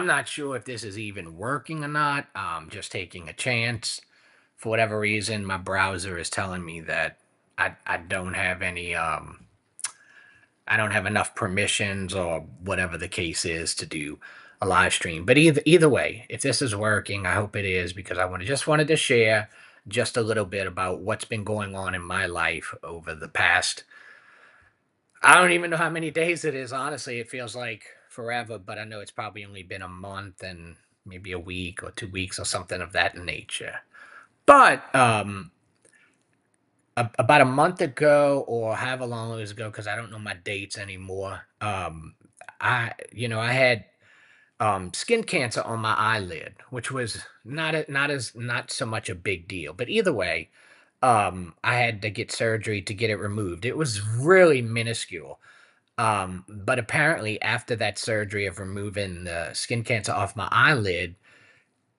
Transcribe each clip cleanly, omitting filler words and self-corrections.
I'm not sure if this is even working or not. Just taking a chance. For whatever reason, my browser is telling me that I don't have any I don't have enough permissions or whatever the case is to do a live stream. But either way, if this is working, I hope it is because just wanted to share just a little bit about what's been going on in my life over the past. I don't even know how many days it is. Honestly, it feels like forever, but I know it's probably only been a month and maybe a week or 2 weeks or something of that nature. But about a month ago or however long it was ago, because I don't know my dates anymore. I had skin cancer on my eyelid, which was not so much a big deal. But either way, I had to get surgery to get it removed. It was really minuscule. But apparently, after that surgery of removing the skin cancer off my eyelid,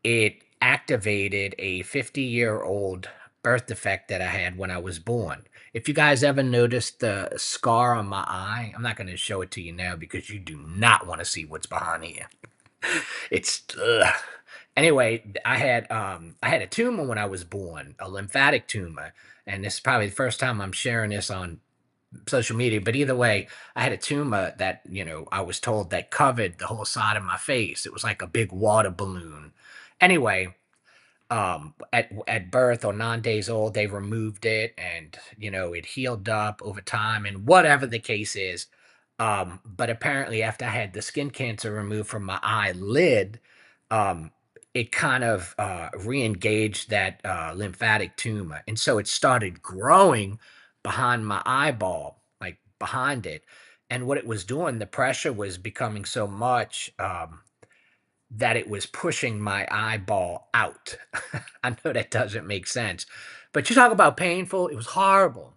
it activated a 50-year-old birth defect that I had when I was born. If you guys ever noticed the scar on my eye, I'm not going to show it to you now because you do not want to see what's behind here. It's ugh. Anyway, I had a tumor when I was born, a lymphatic tumor, and this is probably the first time I'm sharing this on social media. But either way, I had a tumor that I was told that covered the whole side of my face. It was like a big water balloon. Anyway, at birth or 9 days old, they removed it, and it healed up over time, and whatever the case is. But apparently, after I had the skin cancer removed from my eyelid, um, it kind of re-engaged that lymphatic tumor, and so it started growing behind my eyeball, like behind it. And what it was doing, the pressure was becoming so much. That it was pushing my eyeball out. I know that doesn't make sense, but you talk about painful, it was horrible.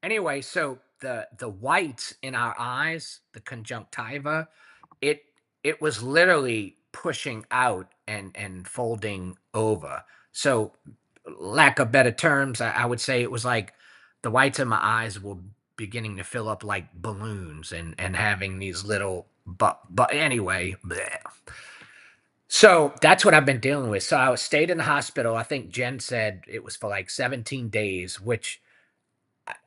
Anyway, so the whites in our eyes, the conjunctiva, it it was literally pushing out and folding over. So, lack of better terms, I would say it was like the whites of my eyes were beginning to fill up like balloons and having these little but anyway, bleh. So that's what I've been dealing with. So I was stayed in the hospital. I think Jen said it was for like 17 days, which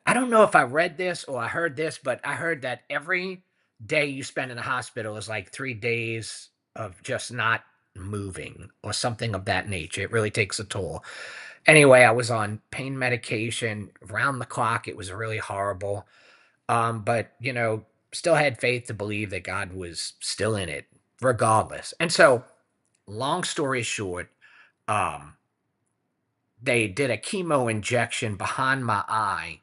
I don't know if I read this or I heard this, but I heard that every day you spend in the hospital is like 3 days of just not moving or something of that nature. It really takes a toll. Anyway, I was on pain medication round the clock. It was really horrible. But still had faith to believe that God was still in it, regardless. And so long story short, um, they did a chemo injection behind my eye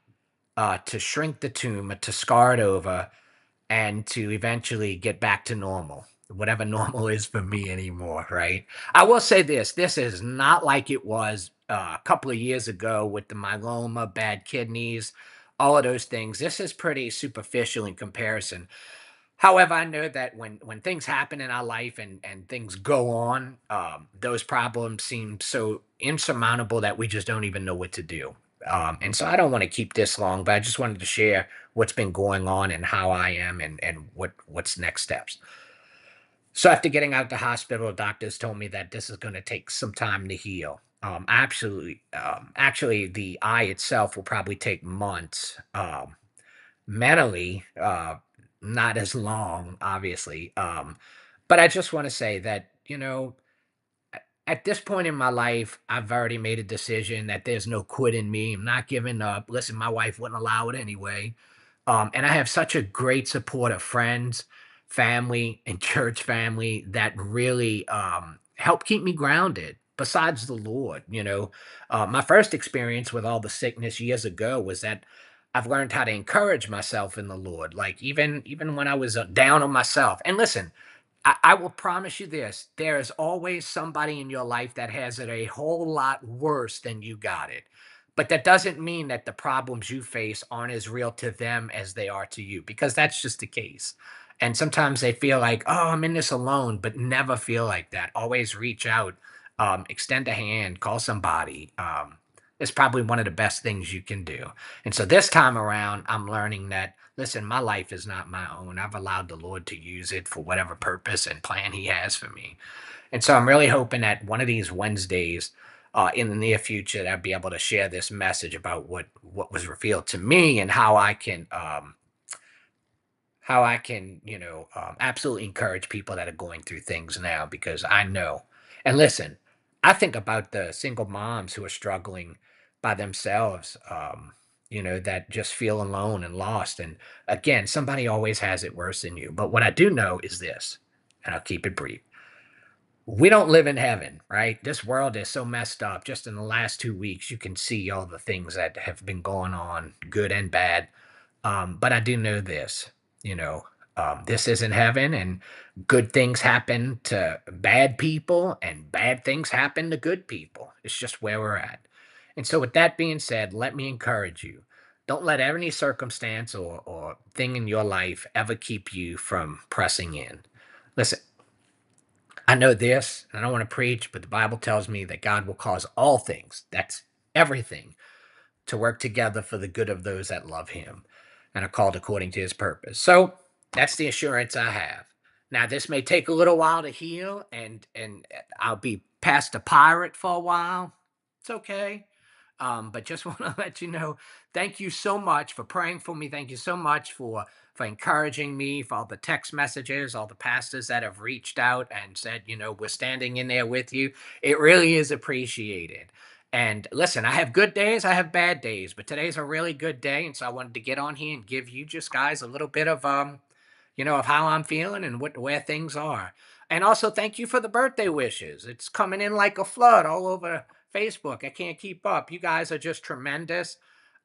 to shrink the tumor, to scar it over, and to eventually get back to normal, whatever normal is for me anymore, right? I will say this is not like it was a couple of years ago with the myeloma, bad kidneys, all of those things. This is pretty superficial in comparison. However, I know that when things happen in our life and things go on, those problems seem so insurmountable that we just don't even know what to do. And so I don't want to keep this long, but I just wanted to share what's been going on and how I am and what's next steps. So after getting out of the hospital, doctors told me that this is going to take some time to heal. Actually, the eye itself will probably take months. Mentally, not as long, obviously. But I just want to say that, at this point in my life, I've already made a decision that there's no quit in me. I'm not giving up. Listen, my wife wouldn't allow it anyway. And I have such a great support of friends, family, and church family that really help keep me grounded. Besides the Lord, my first experience with all the sickness years ago was that I've learned how to encourage myself in the Lord. Like even when I was down on myself. And listen, I will promise you this: there is always somebody in your life that has it a whole lot worse than you got it. But that doesn't mean that the problems you face aren't as real to them as they are to you, because that's just the case. And sometimes they feel like, oh, I'm in this alone, but never feel like that. Always reach out, extend a hand, call somebody. is probably one of the best things you can do. And so this time around, I'm learning that, listen, my life is not my own. I've allowed the Lord to use it for whatever purpose and plan He has for me. And so I'm really hoping that one of these Wednesdays in the near future, that I'll be able to share this message about what was revealed to me and how I can, absolutely encourage people that are going through things now because I know. And listen, I think about the single moms who are struggling by themselves, that just feel alone and lost. And again, somebody always has it worse than you. But what I do know is this, and I'll keep it brief. We don't live in heaven, right? This world is so messed up. Just in the last 2 weeks, you can see all the things that have been going on, good and bad. But I do know this, you know, this isn't heaven, and good things happen to bad people, and bad things happen to good people. It's just where we're at. And so, with that being said, let me encourage you. Don't let any circumstance or thing in your life ever keep you from pressing in. Listen, I know this, and I don't want to preach, but the Bible tells me that God will cause all things, that's everything, to work together for the good of those that love him and are called according to his purpose. So that's the assurance I have. Now this may take a little while to heal and I'll be past the pirate for a while. It's okay. But just want to let you know, thank you so much for praying for me. Thank you so much for encouraging me, for all the text messages, all the pastors that have reached out and said, we're standing in there with you. It really is appreciated. And listen, I have good days, I have bad days, but today's a really good day. And so I wanted to get on here and give you just guys a little bit of of how I'm feeling and where things are. And also thank you for the birthday wishes. It's coming in like a flood all over Facebook. I can't keep up. You guys are just tremendous.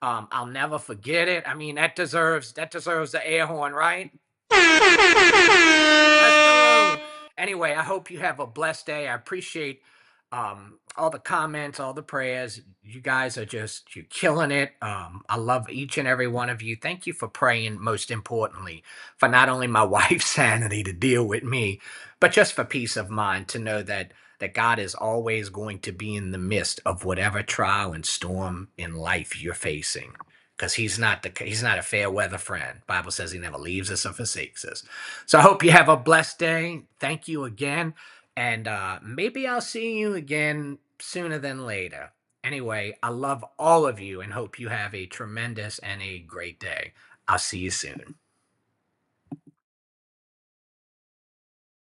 I'll never forget it. I mean, that deserves the air horn, right? Let's go. Anyway, I hope you have a blessed day. I appreciate all the comments, all the prayers. You guys are just you're killing it. I love each and every one of you. Thank you for praying, most importantly, for not only my wife's sanity to deal with me, but just for peace of mind to know that God is always going to be in the midst of whatever trial and storm in life you're facing. Because he's not a fair weather friend. Bible says he never leaves us or forsakes us. So I hope you have a blessed day. Thank you again. And maybe I'll see you again sooner than later. Anyway, I love all of you and hope you have a tremendous and a great day. I'll see you soon.